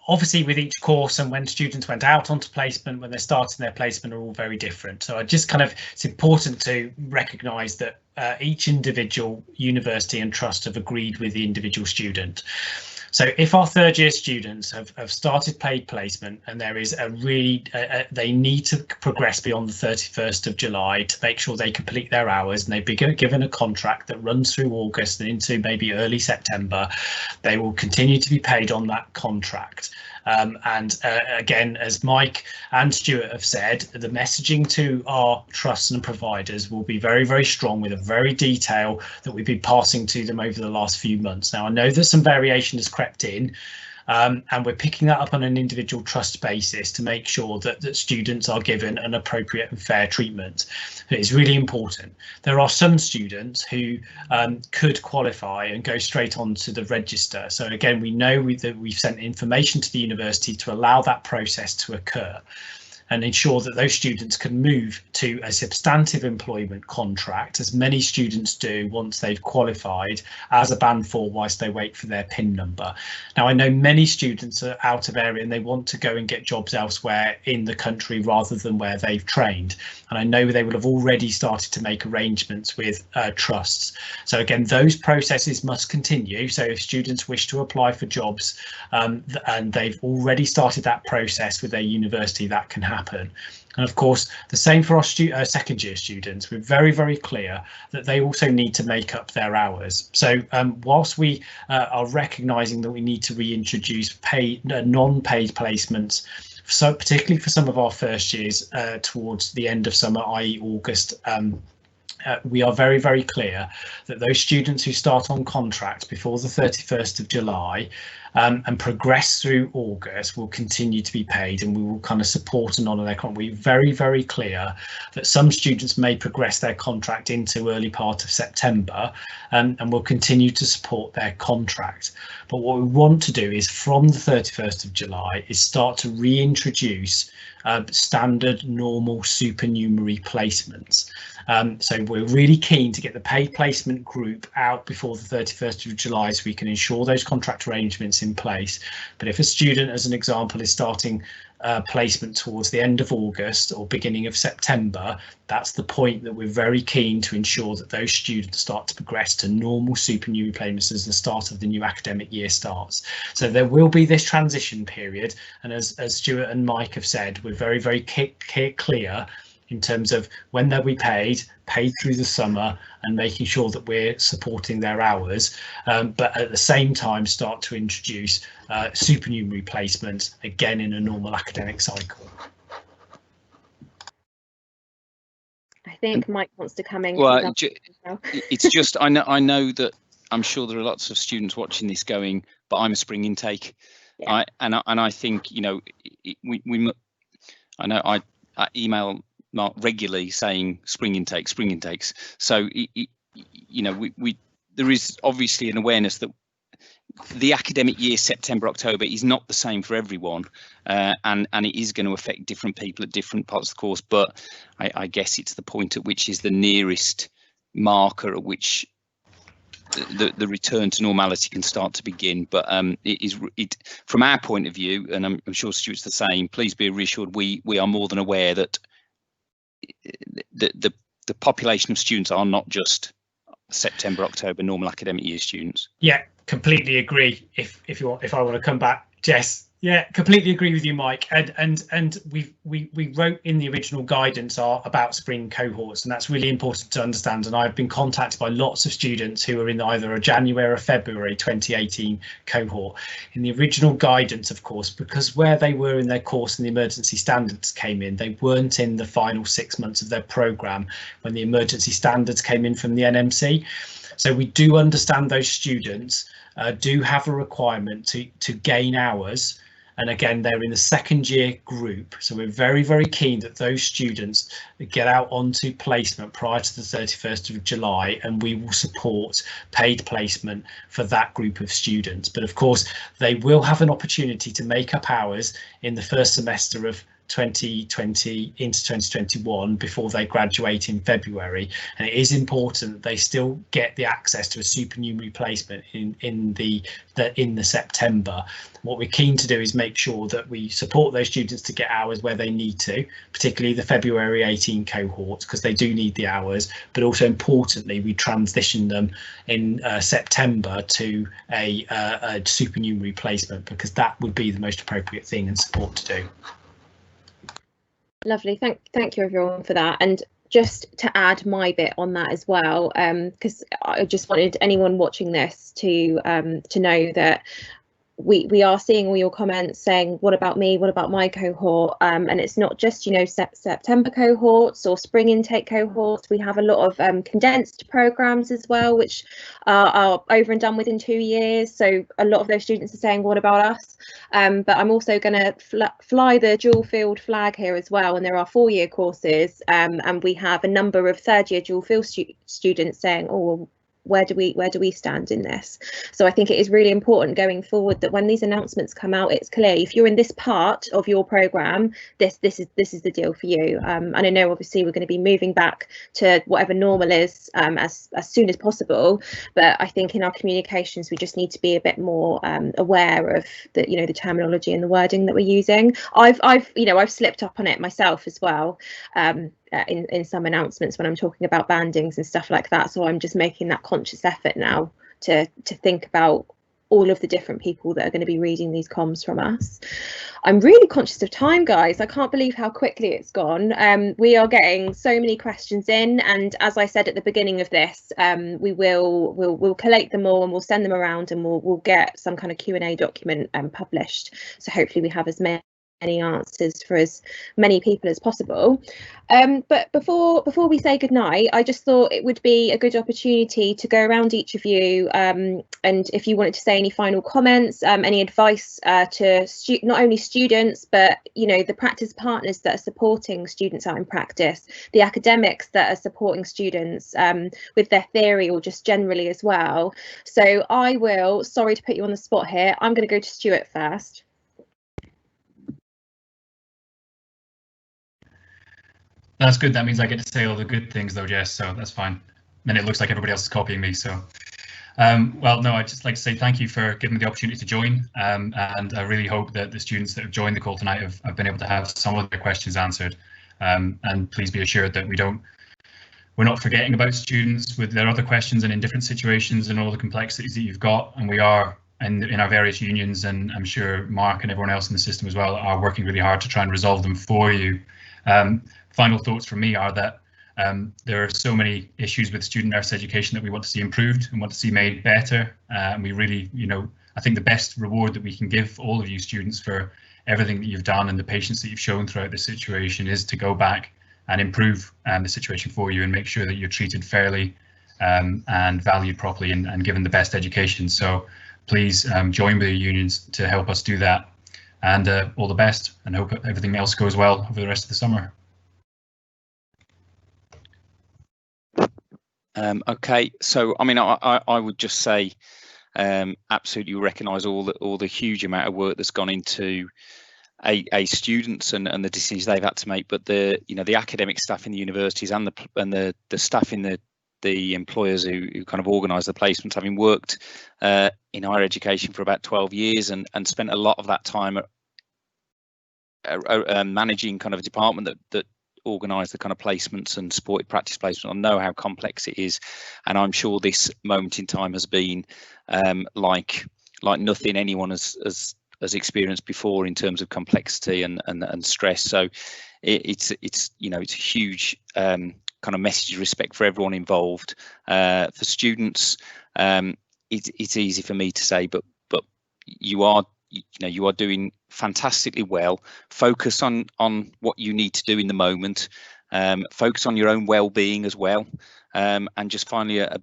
obviously with each course and when students went out onto placement, when they're starting their placement, are all very different. So it's important to recognise that each individual university and trust have agreed with the individual student. So if our third year students have started paid placement and there is a really, they need to progress beyond the 31st of July to make sure they complete their hours, and they've been given a contract that runs through August and into maybe early September, they will continue to be paid on that contract. Again, as Mike and Stuart have said, the messaging to our trusts and providers will be very, very strong, with a very detail that we've been passing to them over the last few months. Now, I know that some variation has crept in, and we're picking that up on an individual trust basis to make sure that students are given an appropriate and fair treatment. It is really important. There are some students who could qualify and go straight onto the register. So again, we know that we've sent information to the university to allow that process to occur and ensure that those students can move to a substantive employment contract, as many students do once they've qualified, as a band 4 whilst they wait for their PIN number. Now, I know many students are out of area and they want to go and get jobs elsewhere in the country rather than where they've trained. And I know they will have already started to make arrangements with trusts. So again, those processes must continue. So if students wish to apply for jobs and they've already started that process with their university, that can happen. And of course, the same for our second year students. We're very, very clear that they also need to make up their hours. So whilst we are recognising that we need to reintroduce non-paid placements, so particularly for some of our first years towards the end of summer, i.e. August, we are very, very clear that those students who start on contract before the 31st of July and progress through August will continue to be paid, and we will kind of support and honour their contract. We're very, very clear that some students may progress their contract into early part of September and will continue to support their contract. But what we want to do is, from the 31st of July, is start to reintroduce standard normal supernumerary placements. So we're really keen to get the paid placement group out before the 31st of July so we can ensure those contract arrangements in place. But if a student, as an example, is starting placement towards the end of August or beginning of September, that's the point that we're very keen to ensure that those students start to progress to normal supernumerary placements as the start of the new academic year starts. So there will be this transition period, and as Stuart and Mike have said, we're very, very clear in terms of when they'll be paid through the summer and making sure that we're supporting their hours, but at the same time start to introduce supernumerary placements again in a normal academic cycle. I think Mike wants to come in. Well, it's just I know that I'm sure there are lots of students watching this going, but I'm a spring intake. Yeah. I think, you know, I email Mark regularly saying spring intakes. So you know, there is obviously an awareness that the academic year September October is not the same for everyone, and it is going to affect different people at different parts of the course. But I guess it's the point at which is the nearest marker at which the return to normality can start to begin. But it from our point of view, and I'm sure Stuart's the same, please be reassured we are more than aware that the population of students are not just September, October normal academic year students. Yeah, completely agree. If I want to come back, Jess. Yeah, completely agree with you, Mike. And we wrote in the original guidance about spring cohorts, and that's really important to understand. And I've been contacted by lots of students who are in either a January or February 2018 cohort. In the original guidance, of course, because where they were in their course and the emergency standards came in, they weren't in the final 6 months of their programme when the emergency standards came in from the NMC. So we do understand those students do have a requirement to gain hours. And again, they're in the second year group. So we're very, very keen that those students get out onto placement prior to the 31st of July, and we will support paid placement for that group of students. But of course, they will have an opportunity to make up hours in the first semester of 2020 into 2021 before they graduate in February, and it is important that they still get the access to a supernumerary placement in the September. What we're keen to do is make sure that we support those students to get hours where they need to, particularly the February 18 cohorts, because they do need the hours, but also importantly we transition them in September to a supernumerary placement, because that would be the most appropriate thing and support to do. Lovely, thank you everyone for that. And just to add my bit on that as well, because I just wanted anyone watching this to know that we are seeing all your comments saying, what about me, what about my cohort, and it's not just, you know, September cohorts or spring intake cohorts. We have a lot of condensed programs as well, which are over and done within 2 years, so a lot of those students are saying, what about us? But I'm also going to fly the dual field flag here as well, and there are 4-year courses, and we have a number of 3rd-year dual field students saying, oh, well, where do we stand in this? So I think it is really important going forward that when these announcements come out, it's clear if you're in this part of your programme, this is the deal for you. And I know obviously we're going to be moving back to whatever normal is as soon as possible, but I think in our communications we just need to be a bit more aware of the, you know, the terminology and the wording that we're using. I've slipped up on it myself as well. In some announcements when I'm talking about bandings and stuff like that, so I'm just making that conscious effort now to think about all of the different people that are going to be reading these comms from us. I'm really conscious of time, guys. I can't believe how quickly it's gone. We are getting so many questions in, and as I said at the beginning of this, we'll collate them all and we'll send them around, and we'll get some kind of Q&A document published. So hopefully we have as many answers for as many people as possible. But before we say goodnight, I just thought it would be a good opportunity to go around each of you, and if you wanted to say any final comments, any advice to not only students, but, you know, the practice partners that are supporting students out in practice, the academics that are supporting students with their theory or just generally as well. So I will, sorry to put you on the spot here, I'm going to go to Stuart first. That's good. That means I get to say all the good things though, Jess, so that's fine. And it looks like everybody else is copying me, so. Well, no, I'd just like to say thank you for giving me the opportunity to join, and I really hope that the students that have joined the call tonight have been able to have some of their questions answered. And please be assured that we're not forgetting about students with their other questions and in different situations and all the complexities that you've got, and we are in our various unions, and I'm sure Mark and everyone else in the system as well are working really hard to try and resolve them for you. Final thoughts from me are that there are so many issues with student nurse education that we want to see improved and want to see made better. And we really, you know, I think the best reward that we can give all of you students for everything that you've done and the patience that you've shown throughout this situation is to go back and improve the situation for you and make sure that you're treated fairly and valued properly and given the best education. So please join with the unions to help us do that. And all the best, and hope everything else goes well over the rest of the summer. Okay, so I mean, I would just say absolutely recognise all the huge amount of work that's gone into a students and the decisions they've had to make, but the academic staff in the universities and the staff in the employers who kind of organise the placements, having worked in higher education for about 12 years and spent a lot of that time managing kind of a department that organise the kind of placements and supported practice placements. I know how complex it is, and I'm sure this moment in time has been like nothing anyone has experienced before in terms of complexity and stress. So it's a huge kind of message of respect for everyone involved. For students, it's easy for me to say, but you are doing fantastically well. Focus on what you need to do in the moment. Focus on your own well-being as well. And just finally, a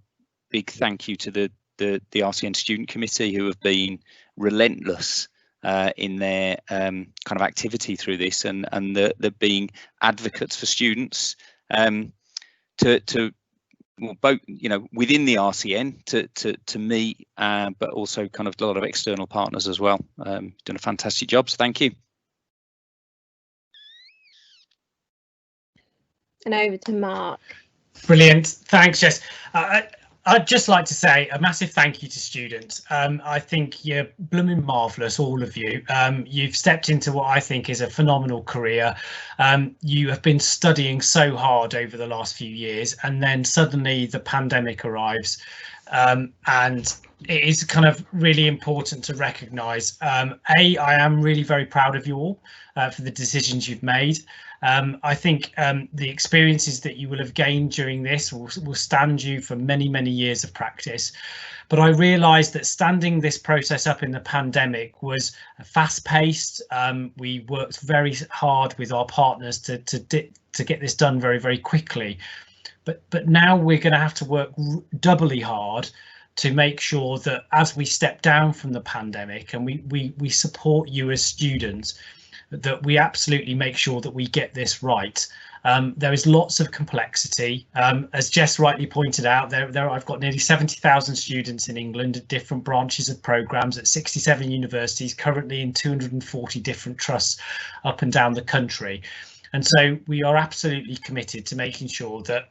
big thank you to the RCN Student Committee, who have been relentless in their kind of activity through this, and the being advocates for students to well, both, within the RCN to me, but also kind of a lot of external partners as well. Done a fantastic job, so thank you. and over to Mark. Brilliant. Thanks, Jess. I'd just like to say a massive thank you to students. I think you're blooming marvellous, all of you. You've stepped into what I think is a phenomenal career. You have been studying so hard over the last few years, and then suddenly the pandemic arrives. And it is kind of really important to recognise, I am really very proud of you all for the decisions you've made. I think the experiences that you will have gained during this will stand you for many, many years of practice. But I realised that standing this process up in the pandemic was fast paced. We worked very hard with our partners to get this done very, very quickly. But now we're going to have to work doubly hard to make sure that as we step down from the pandemic and we support you as students, that we absolutely make sure that we get this right. There is lots of complexity. As Jess rightly pointed out, I've got nearly 70,000 students in England at different branches of programmes at 67 universities, currently in 240 different trusts up and down the country. And so we are absolutely committed to making sure that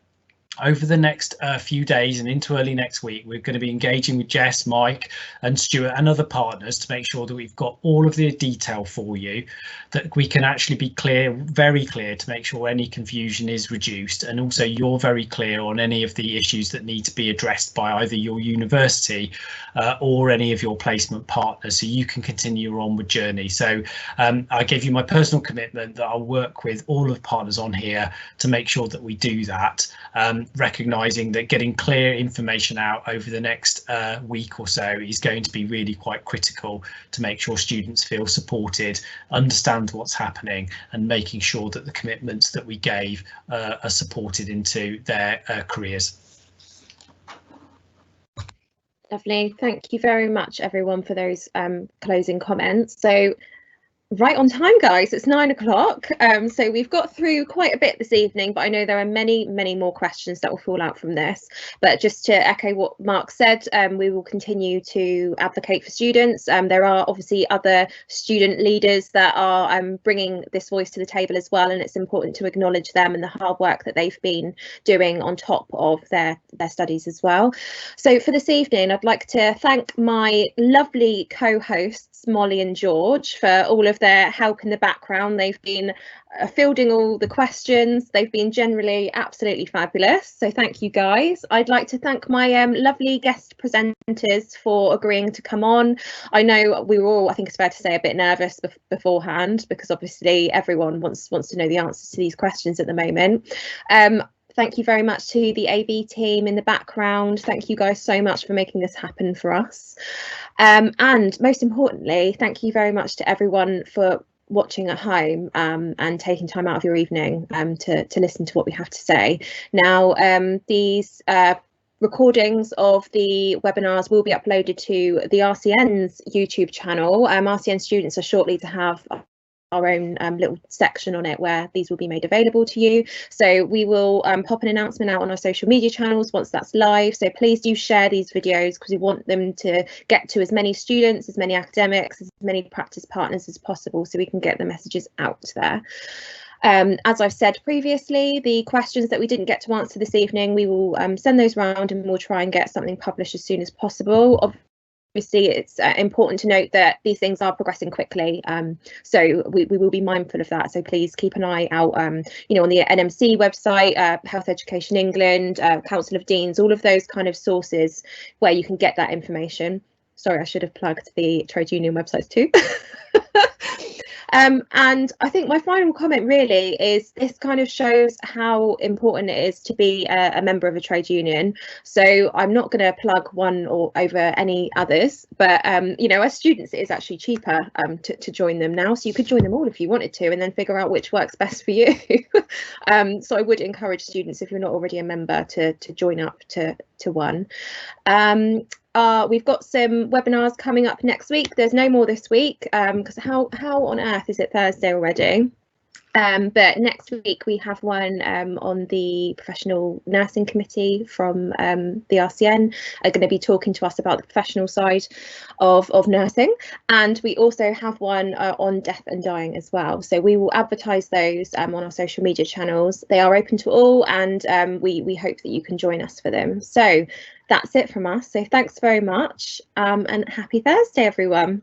over the next few days and into early next week, we're going to be engaging with Jess, Mike and Stuart and other partners to make sure that we've got all of the detail for you, that we can actually be clear, very clear, to make sure any confusion is reduced. And also you're very clear on any of the issues that need to be addressed by either your university or any of your placement partners, so you can continue your onward journey. So I gave you my personal commitment that I'll work with all of the partners on here to make sure that we do that. Recognising that getting clear information out over the next week or so is going to be really quite critical to make sure students feel supported, understand what's happening, and making sure that the commitments that we gave are supported into their careers. Lovely. Thank you very much, everyone, for those closing comments. So right on time, guys. It's 9 o'clock. So we've got through quite a bit this evening, but I know there are many, many more questions that will fall out from this. But just to echo what Mark said, we will continue to advocate for students. There are obviously other student leaders that are bringing this voice to the table as well, and it's important to acknowledge them and the hard work that they've been doing on top of their studies as well. So for this evening, I'd like to thank my lovely co-hosts, Molly and George, for all of their help in the background. They've been fielding all the questions. They've been generally absolutely fabulous. So thank you, guys. I'd like to thank my lovely guest presenters for agreeing to come on. I know we were all, I think it's fair to say, a bit nervous beforehand, because obviously everyone wants to know the answers to these questions at the moment. Thank you very much to the AB team in the background. Thank you guys so much for making this happen for us. And most importantly, thank you very much to everyone for watching at home and taking time out of your evening to listen to what we have to say. Now, these recordings of the webinars will be uploaded to the RCN's YouTube channel. RCN students are shortly to have our own little section on it where these will be made available to you. So we will pop an announcement out on our social media channels once that's live. So please do share these videos, because we want them to get to as many students, as many academics, as many practice partners as possible, so we can get the messages out there. As I've said previously, the questions that we didn't get to answer this evening, we will send those round and we'll try and get something published as soon as possible. Obviously, it's important to note that these things are progressing quickly, so we will be mindful of that. So please keep an eye out, you know, on the NMC website, Health Education England, Council of Deans, all of those kind of sources where you can get that information. Sorry, I should have plugged the trade union websites too. And I think my final comment really is this kind of shows how important it is to be a member of a trade union. So I'm not going to plug one or over any others, but you know, as students, it is actually cheaper to join them now. So you could join them all if you wanted to, and then figure out which works best for you. So I would encourage students, if you're not already a member, to join up to one. We've got some webinars coming up next week. There's no more this week because how on earth is it Thursday already? But next week we have one on the professional nursing committee from the RCN are going to be talking to us about the professional side of nursing, and we also have one on death and dying as well. So we will advertise those on our social media channels. They are open to all, and we hope that you can join us for them. So that's it from us. So thanks very much, and happy Thursday, everyone.